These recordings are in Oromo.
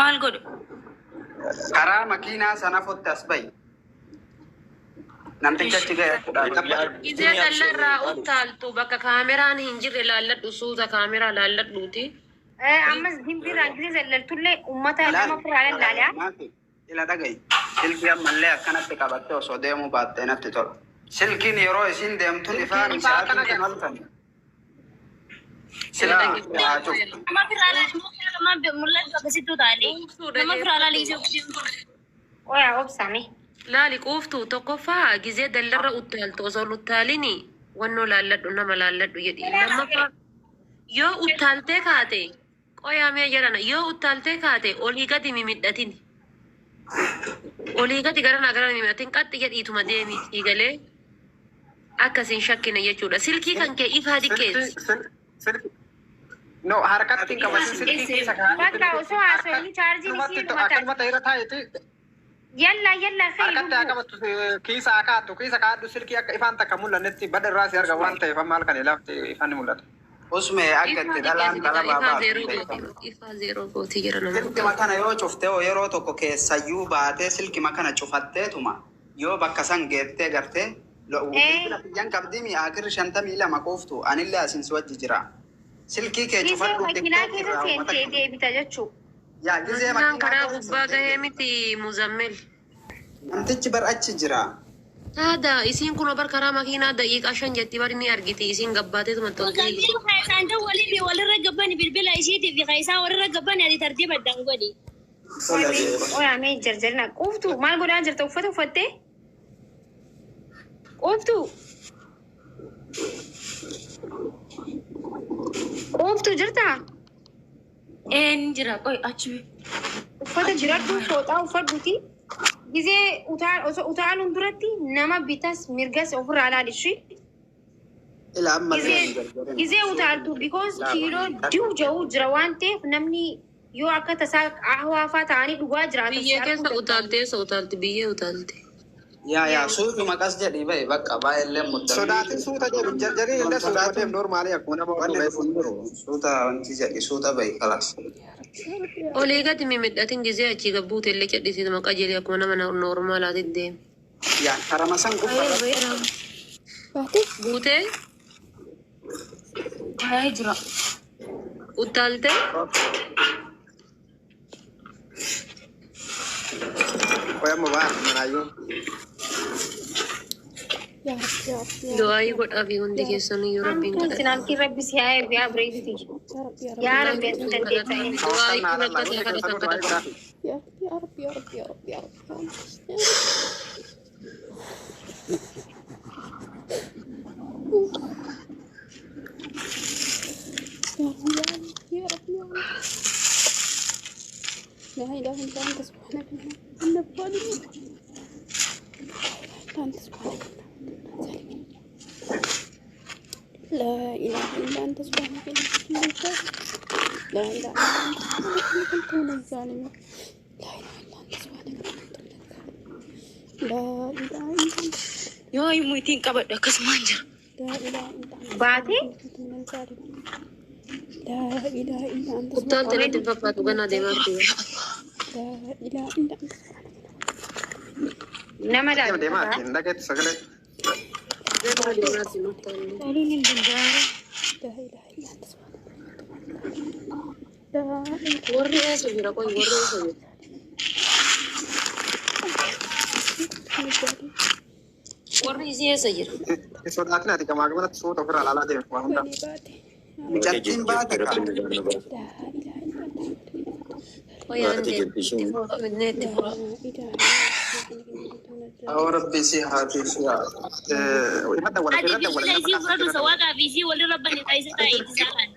maal godhu karaa makiinaa sana fottas bayi. Namticha achi ga'e Gizee dallarraa utaaltu bakka kaameraan hin jirre laalladhu suuta kaameraa laalladhuuti. ammas dimbiraan gizee zallaltullee ummata nama firaalan laaliyaa. ila dhagayi. Silkii ammallee akkanatti qabattee osoo deemuu baattee natti tola. Silkiin yeroo isin deemtu ifaan isaatiin malfan. Nama firaalan mul'atu akkasittuu taa'anii. Nama firaalan ijoo oyaa obsame. Laali quuftu tokkoffaa gizee dallarra utaaltu osoo utaalini wannoo laalladhu nama laalladhu jedhi. Lammaffaa yoo utaaltee kaate qoyaamee jedhana yoo utaaltee kaate olii gadi mimidhatin. Olii gadi garanaa gara mimidhatin qaxxi jedhiituma deemii siigalee akkasiin shakkina jechuudha. Silkii kan kee ifaa dhiqqeessi. No, harkatti qabasi silkii keessa kaa'ate. Bakka osoo haasawni chaarjiin isii akkanumatti irra taa'eeti. Yalla feeyu. Akkatti akkamatu kiisa kaaddu silkii akka ifaan takka mul'annetti bada irraa si arga waan ta'eef maal kan ilaafte ifaan ni mul'ata. Usme akkatti dhalaan qalabaa baatu. Ifaa zeeroo gootii jira nama. Silkii makana yoo cuftee yeroo tokko keessayyuu baatee silkii makana cufatteetuma yoo bakka san geettee gartee yan qabdii mi'aa kirri 52 qooftu anillee asin si wajji jira. Silkii kee cufadhu makiinaa keessa seentee deebita jechuudha. yaa gizee Naan karaa gubbaa gahee miti muzammel. namtichi bar achi jira. Taada isiin kun bar karaa makiinaa daqiiqaa 5 jetti bari ni argiti isiin gabbaateetuma toltee. Kan walirra gabban bilbila isiitiif kaisaa walirra gabban ati tartiiba addaan godhi. Oyaa mee jarjarina quuftu maal godhaa jirta uffata uffattee? Quuftu jirtaa? Een jira qoy achi. Uffata jiradhu fooxaa uffadhuti. Gizee utaaluun duratti nama bitas mirgas ofirraa ilaalishi. ila amma Gizee utaaltu because kiiloo diu ja'uu jira waan ta'eef namni yoo akka tasaa hawaafaa ta'anii dhugaa jiraatan. Biyyee keessa utaaltee utaalti biyyee utaalti. yaa suutu maqas jedhi bahe bakka baay'illee mudda. Sodaatiin suuta jedhu jarjarii illee suuta normaalii akkuma nama wanni fuulduru suuta wanti jedhi suuta bahe kalas. Olii gadi mimidhatin gizee achii gabbuute illee cadhisiitu maqaa jedhee akkuma nama normaalaatti deema. yaa karama san gubbaa. Buutee Taa'ee jira. utaaltee Koyamma baa manaayyuu. du'aayii godhaa fi hundi keessanii yoo rabbiin kadhate. Sinaalkii rabbi si haa eegu yaa bireediti. Yaa rabbi as dandeessa. Du'aayii kun akkasii kadhatan kadhatan. يا رب يا رب يا رب يا رب يا رب يا رب لا إله إلا أنت سبحانك إنا الظالمين أنت سبحانك لا إله إلا أنت سبحانك إنا الظالمين لا إله إلا أنت سبحانك إنا الظالمين لا إله إلا أنت سبحانك لا إله إلا أنت Yoo himuutiin qabadhu akkasumaan jira. لا إله إلا أنت Baatee من الظالمين لا إله إلا أنت Utaaltee natti hin fakkaatu ganaa deemaa jiru. لا إله إلا أنت nama Deema laata. hin dhageetti sagalee. Deemaa deemaa si murtaa'e. Waliin hin danda'amu. لا إله إلا أنت سبحانك لا إله Warri eessa jira qoy warri eessa jira. Warri isii eessa jira. Sodaatiin ati gamaa gamanatti suuta ofirraa ilaalaa deemu waan hundaa. Mucattiin baate kaa. لا إله إلا أنت Qoyaan deemti neetti fura. Awwa rabbi si haati si haa. Irratti wal Ati irratti wal bilbila isii fudhatu sawaagaa fi isii walirra banne taa'isa taa'ee isaan.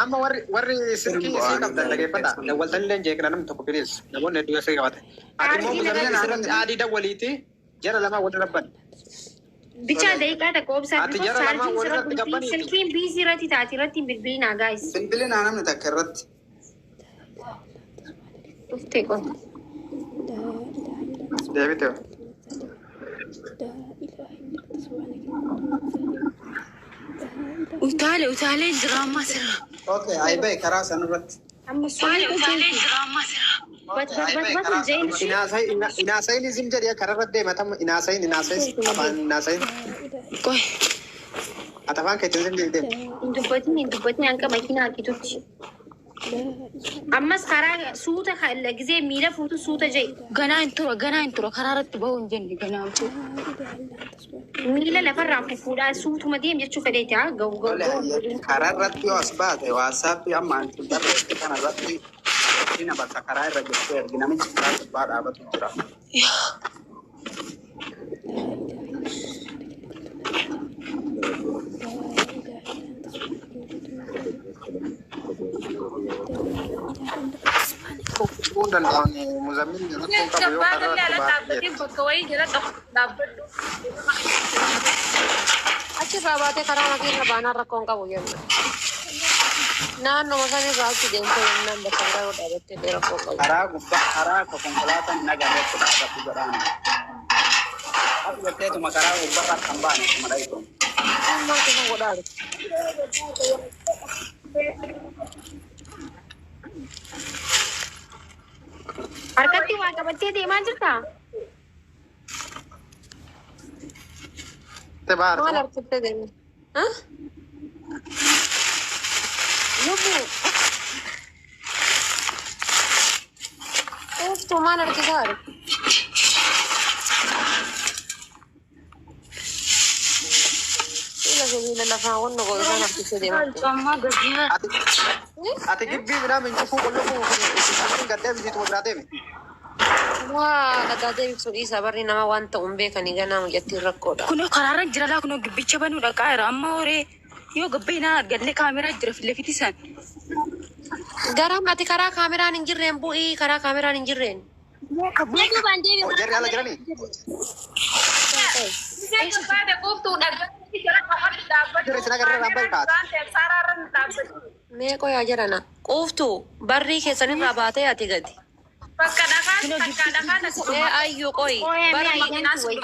amma warri silkii isii qabdan dhageeffadha. Dawwaltanillee jeeqna namni tokko firiis namoonni hedduu isii qabate. Ati immoo muzammeen asirratti adii dawwaliiti jara lamaa walirra ban. Bicha daqiiqaa takka obsaa Ati because jara lamaa chaarjiin walirratti sirra bultii gabbanii. silkiin biizii irratti taati irratti bilbilinaa gaayis. Bilbilinaa namni takka irratti. Dhuftee qofa. لا إله إلا أنت Deebite. لا إله إلا أنت سبحانك Utaalee jira ammas irra. Okay, ayi bahe karaa san irratti. Amma suulee Utaalee jira ammas بس زين Inaasayin isin jedhee kararra deematamu inaasayin. Qoy. Ati afaan keetiin isin deemu. Dubbatni hanqa makiinaa argitutti. Ammas karaa suuta gisee miila fuutu suuta jee. Ganaa hin tura karaa irratti bahuu hin jenne ganaa hin tura. Miila lafarraa fuudhaa suutuma deem jechuu fedheeti haa ga'u. Karaa irratti yoo as baate waatsaappii amma darbeetti kana irratti dina bakka karaa irra jettee ergi namichi karaa gubbaa dhaabatu jira. Achirraa baatee karaa makiinaa baanaa rakkoon qabu jenna. Naannoo sana irraa achi deemtee yennaan bakka biraa yoo dhaabattee rakkoo qabu. Karaa gubbaa karaa konkolaataan nagareetti dhaabatu jedhaan. Ati jetteetuma karaa gubbaa kan baane kuma dhayitu. Ammaa kuma godhaa jiru. Harkatti waa qabattee deemaa jirtaa? Maal harkiftee deemu? Lubbuu. Ooftuu maal harkisaa jiru? Sibiila lafaa wanna godhatan harkisee deemaa jiru. Ammaa gajjira. Ati gibbii midhaan hin cufuu qullubbii gaddee bisiituma biraa deeme. Waa gaddaatee ibsuu dhiisaa barri nama waan ta'uun beekanii ganaa muyyattiin rakkoodha. Kunoo karaarra jira laa kunoo gibbicha banuu dhaqaa jira amma horee yoo gabbeenaa arganne kaameraa jira fillafiti isaan. Garam ati karaa kaameraan hin jirreen bu'ii karaa kaameraan hin jirreen. Jarri ala jiranii? Jira isin agarree raambaa kaata. Meeqoo yaa jedhana quuftuu barrii keessanirraa baatee ati gadi. Ayyuu qoy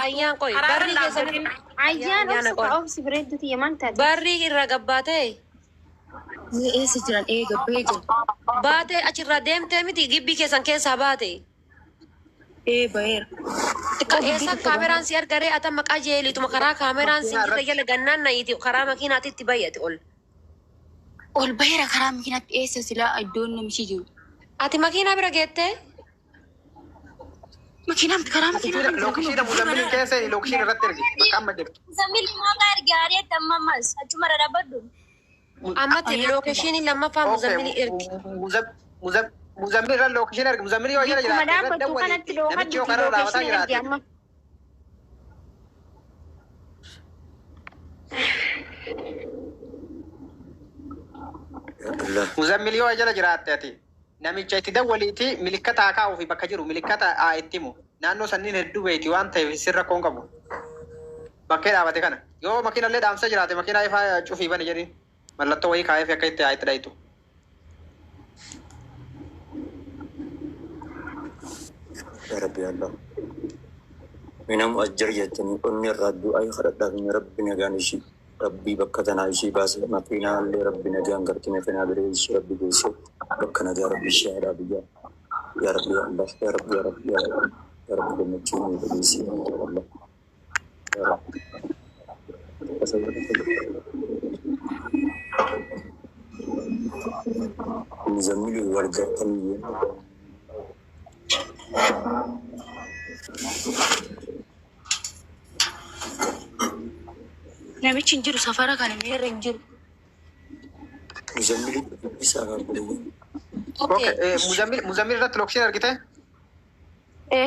ayyaan qoy barrii keessanirraa barrii irra gabbaatee. Eessa jiran gabbee jira. Baatee achirraa deemtee miti gibbii keessan keessaa baate. Baheera. Eessa kaameraan si argaree ata maqaa jeelituma karaa kaameraan si jirre jala gannaan nayiiti karaa makiinaatitti bayyate ol. Ol baheera karaa makiinaatti eessa silaa iddoon namichi jiru. Ati makiinaa bira geettee? Makiinaan karaa makiinaa. Lookishiidha muuzammiin keessa lookishiin irratti ergi bakka amma jirtu. Muzammil maqaa ergi ari'atti ammas achuma dhadhabadhu. Ammatti lookishiin lammaffaa muzammil ergi. Muzammil irra lookishiin ergi muzammil yoo jala jiraate irra dawwali namichi yoo karaa dhaabataa jiraate. Muzammil yoo jala jiraatte ati namicha itti dawwaliiti milikkata haa kaa'uu fi bakka jiru milikkata haa itti himu naannoo sanniin hedduu beeti waan ta'eef sirra koon qabu bakkee dhaabate kana yoo makiinallee dhaamsa jiraate makiinaa ifaa cufii bane jedhin mallattoo wayii kaa'eef akka itti haa itti dhayitu. يا ربي الله منهم أجر يتني أني الرد أي خرد من ربنا جاني شيء ربي بكتنا شيء بس ما فينا اللي ربنا جان قرتنا فينا بريش ربي بيسي بكنا يا ربي الشهر أبي يا ربي الله يا ربي يا ربي يا ربي يا ربي بنتيني بيسي الله يا ربي مزملي ورجع تاني Namichi hin jiru safara kana meerra hin jiru. مزملي بيسا Okay, muzammil irratti lookishiin argite?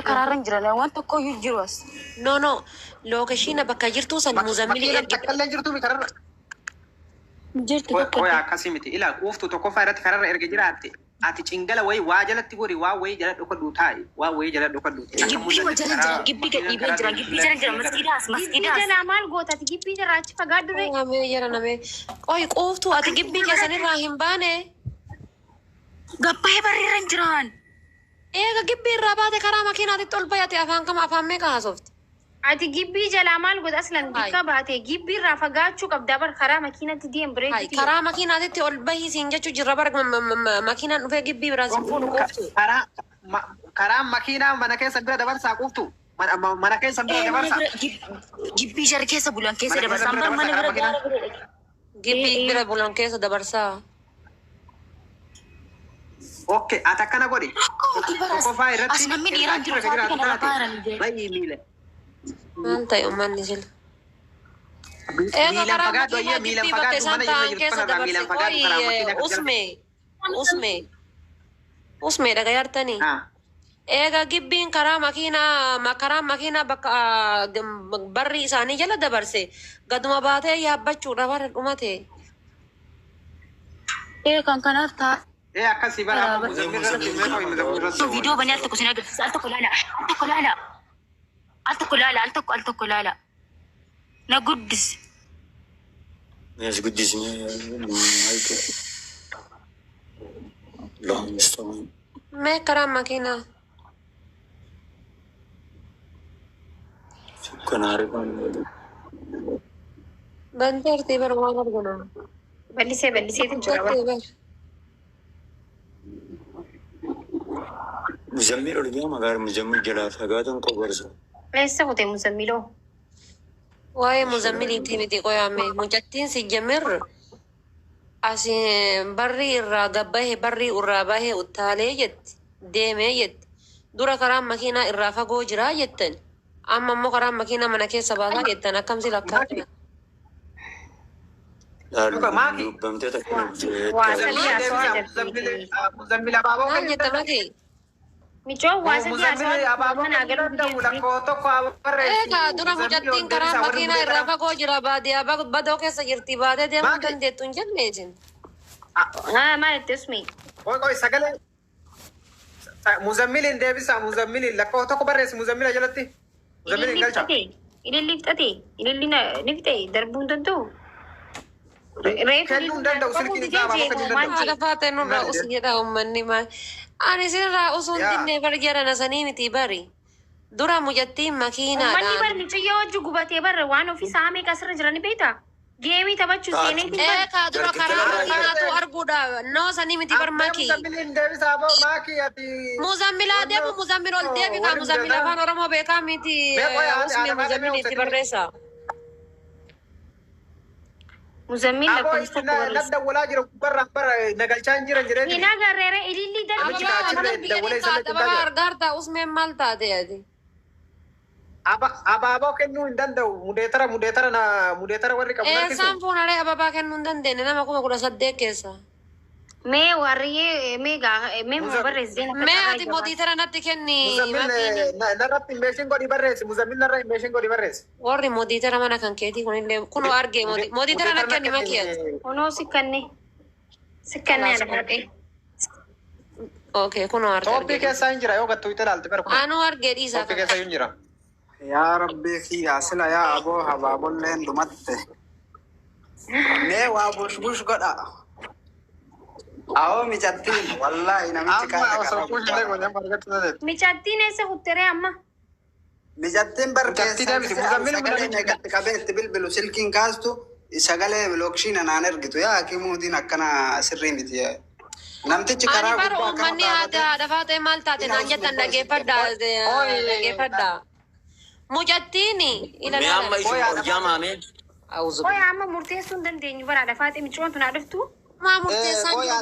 Karaarra hin jiran waan tokko iyyuu jiru as. No lookishiina bakka jirtuu san muzammil ergi. Takkaallee jirtu mi kararra? Jirti tokko. Oya akkasii miti ila quuftu tokkoffaa irratti kararra erga jiraatte ati cingala wayii waa jalatti gori waa wayii jala dhokadhu taa'i waa wayii jala dhokadhu. Gibbii jala jira gibbii gadhiibee jira gibbii jala jira maskiidaas. Jala maal gootati gibbii jala achi fagaadhu ree. Namee jala namee qoy quuftuu ati gibbii keessanirraa hin baane. Gabbahee barreerra hin jiraan. Eega gibbii irraa baate karaa makiinaatitti ol bayate afaan kama afaan meeqa haasofte? ati gibbii jalaa maal godha aslan bikka baate gibbii irraa fagaachuu qabda bar karaa makiinatti deem bireetti. Karaa makiinaatitti ol bahii siin jechuu jirra bara makiinaan dhufee gibbii biraa siin fuudhu qoftu. Karaa makiinaa mana keessa bira dabarsaa quftu. Mana keessa bira dabarsaa. Gibbii jara keessa bulan keessa dabarsaa. Mana bira Gibbii bira bulan keessa dabarsaa. Okay, ati akkana godhi. Qofaa irratti. As namni dhiiraan jiru faati kana lafaa jiran. Baay'ee miile. Maal ta'e uummanni jila. Miilaan fagaatu ayyee miilaan fagaatu mana jala jirtu kanarraa miilaan fagaatu karaa makiinaa Usmee dhagaa yartanii. Eega gibbiin karaa makiinaa bakka barri isaanii jala dabarse gaduma baatee yaabbachuudha bara dhumate. Kan kanaaf ta'a. Akkasii bara Video bani al tokko sin agarsiisa. Al tokko laala. Al tokko laala. Na guddis. Yes, guddisni maayike. Long story. Mee karaa makiinaa. Sukkanaari kan. Banteertii bara waan argina. Balliseetiin jira. Muzammil ol gama gar muzammil jala fagaatan qobarsa. Eessa kutee muzammiloo? Waa'ee muzammiliitii miti qoyaame mucattiin si jamir asi barri irraa gabbahe barri irraa bahe uttaalee jetti deemee jetti dura karaan makiinaa irraa fagoo jiraa jettan amma immoo karaan makiinaa mana keessa baasaa jettan akkamsi lakkaa'e. Dubbamtee takka. Muzammil abaaboo. Maal jetta mati? Michoo mana dura mucattiin karaa makiinaa irraa fagoo jira baadiyyaa badoo keessa jirti baatee deemuu dandeettu hin jenne isin. Maal itti usmi? Qoy sagalee. Muzammiliin deebisa muzammiliin lakkoo tokko barreessi muzammila jalatti. Muzammiliin galcha. Ililli fixate darbuun danda'u. Kennuu danda'u silkiin isaa abaaboo kennuu danda'u. Haadha faatee nurraa usi jedha uummanni maal. Ani sirraa osoo hin dinne bar jedhana sanii miti bari. Dura mucattiin makiinaadhaan. Uummanni barni ciyyoo wajji gubatee barra waan ofii saamee qasirra jirani beektaa? Geemii taphachuu seenee. Eekaa dura karaa makiinaatu arguudha. Noo sanii miti bar makii. Muzammiliin deebisa aboo maakii ati. Muzammilaa deemu muzammil ol deebikaa muzammil afaan Oromoo beekaa miti. Usmee muzammil itti barreessa. Muzammil lakkoofsa tokko barreessa. Nadda walaa jira barra nagalchaan jiran jireenya. Hina garreera ililli Ababaa argaartaa usmeen maal taate ati? Abaaboo kennuu hin danda'u. Mudeetara warri qabu. Eessaan fuunaree ababaa kennuu hin dandeenye nama 18 keessa. Mee warriyyee mee barreessee. Mee ati mootitara natti kenni. Narratti meeshiin godhi barreessi. Muzammil narra meeshiin godhi barreessi. Warri mootitara mana kan keetii kunillee kunoo argee mootitara natti kenni makiyati. Kunoo sikkanne ana baaqee. Okay, kunoo argee. Toophii keessaa hin jira yoo gattuu itti ilaalte bara kun. Anuu argee dhiisaa. Toophii keessaa hin jira. Yaa rabbii kiyyaa sila yaa aboo habaabolleen dhumatte. Mee waa bush godha. Awoo mijattiin wallaahi namichi kaasa. Mijattiin eessa kutteree amma? Mijattiin barkeessa sagalee negatti qabee itti bilbilu silkiin kaastu sagalee bilookshii nanaan ergitu yaa hakimuutiin akkana sirrii miti. Namtichi karaa gubbaa kan uummanni haadha faatee maal taate naan jettan dhageeffadhaa. Mucattiin Amma isin jaamame. Amma murteessuu hin dandeenyu baraadha faatee micoon tun haa dhuftu. Maa murteessaa jiru.